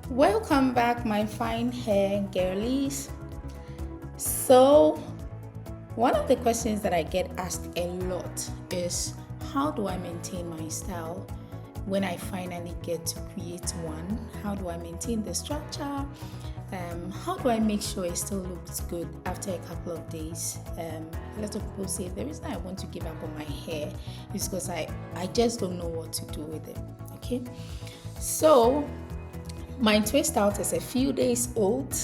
Welcome back, my fine hair girlies. So, one of the questions that I get asked a lot is how do I maintain my style when I finally get to create one? How do I maintain the structure? How do I make sure it still looks good after a couple of days? A lot of people say the reason I want to give up on my hair is because I just don't know what to do with it. Okay, so my twist out is a few days old,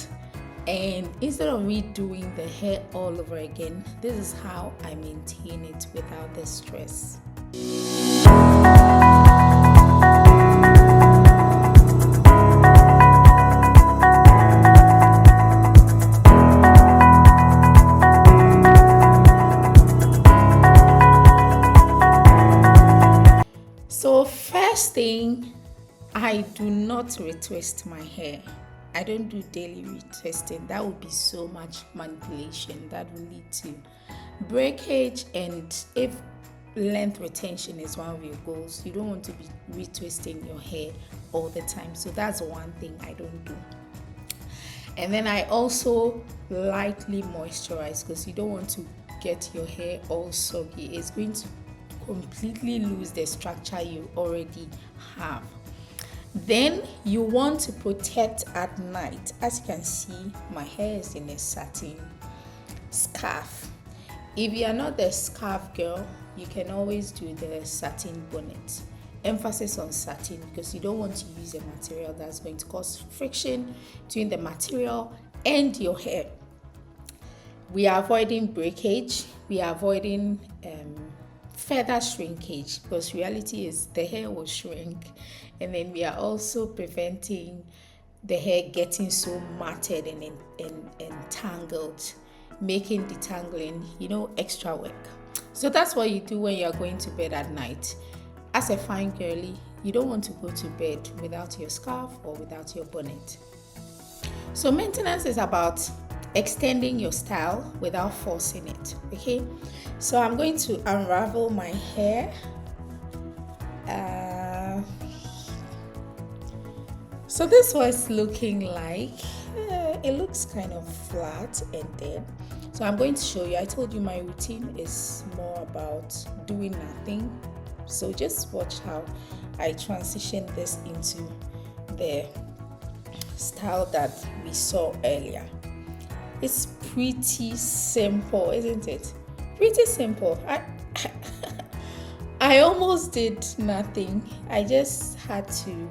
and instead of redoing the hair all over again, this is how I maintain it without the stress. So first thing, I do not retwist my hair. I don't do daily retwisting. That would be so much manipulation. That will lead to breakage, and if length retention is one of your goals, you don't want to be retwisting your hair all the time. So that's one thing I don't do. And then I also lightly moisturize because you don't want to get your hair all soggy. It's going to completely lose the structure you already have. Then you want to protect at night. As you can see, my hair is in a satin scarf. If you are not the scarf girl, you can always do the satin bonnet. Emphasis on satin because you don't want to use a material that's going to cause friction between the material and your hair. We are avoiding breakage. We are avoiding further shrinkage because reality is the hair will shrink, and then we are also preventing the hair getting so matted and entangled, making detangling extra work. So that's what you do when you are going to bed at night. As a fine girly, you don't want to go to bed without your scarf or without your bonnet. So maintenance is about extending your style without forcing it. Okay, so I'm going to unravel my hair. So this was looking like it looks kind of flat and dead. So I'm going to show you. I told you my routine is more about doing nothing. So just watch how I transition this into the style that we saw earlier. It's pretty simple, isn't it? Pretty simple. I almost did nothing. I just had to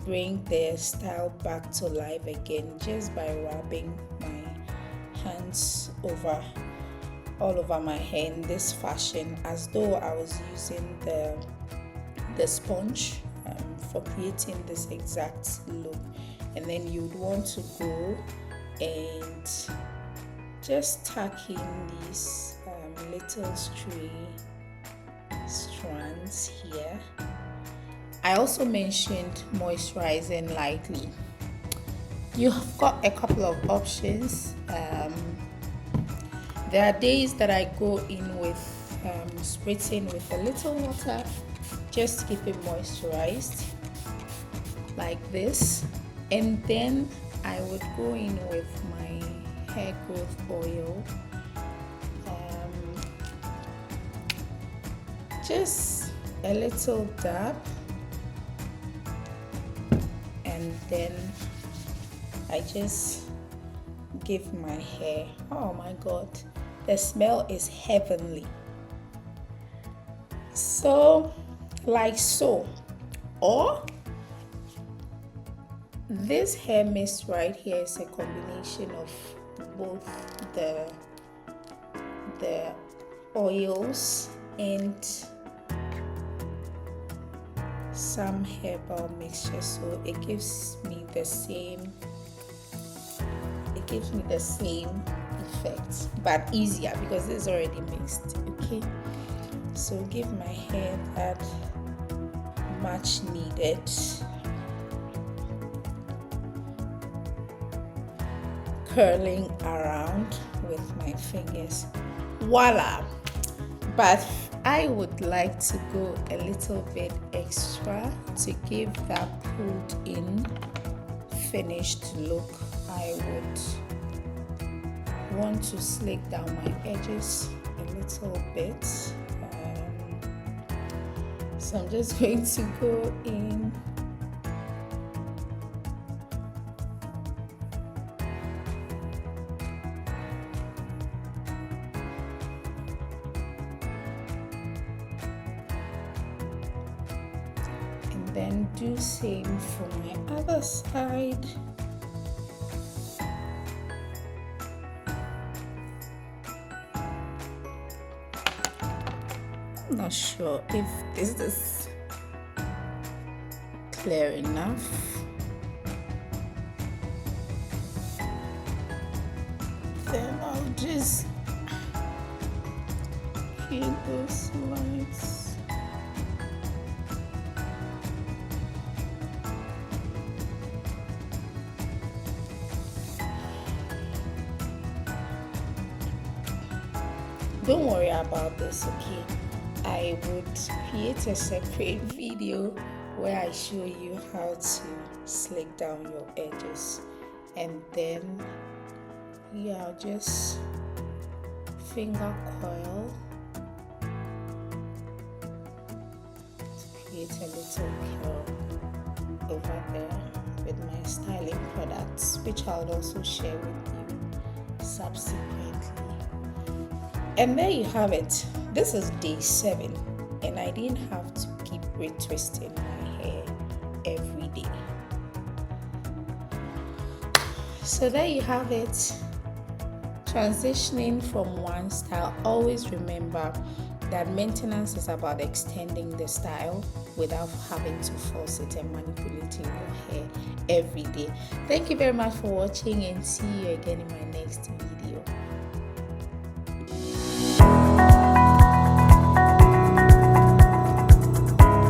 bring the style back to life again just by rubbing my hands all over my hair in this fashion, as though I was using the sponge for creating this exact look. And then you'd want to go and just tuck in these little stray strands here. I also mentioned moisturizing lightly. You've got a couple of options. There are days that I go in with spritzing with a little water just to keep it moisturized like this, and then I would go in with my hair growth oil, just a little dab, and then I just give my hair, oh my god, the smell is heavenly. So like so, or this hair mist right here is a combination of both the oils and some herbal mixture, so it gives me the same effect, but easier because it's already mixed. Okay, so give my hair that much needed curling around with my fingers. Voila! But I would like to go a little bit extra to give that pulled in finished look, I would want to slick down my edges a little bit. So I'm just going to go in and then do same for my other side. I'm not sure if this is clear enough. Then I'll just create those lines. Don't worry about this, okay? I would create a separate video where I show you how to slick down your edges, and then I'll just finger coil to create a little curl over there with my styling products, which I'll also share with you subsequently. And there you have it. This is day 7, and I didn't have to keep retwisting my hair every day. So there you have it. Transitioning from one style. Always remember that maintenance is about extending the style without having to force it and manipulating your hair every day. Thank you very much for watching, and see you again in my next video.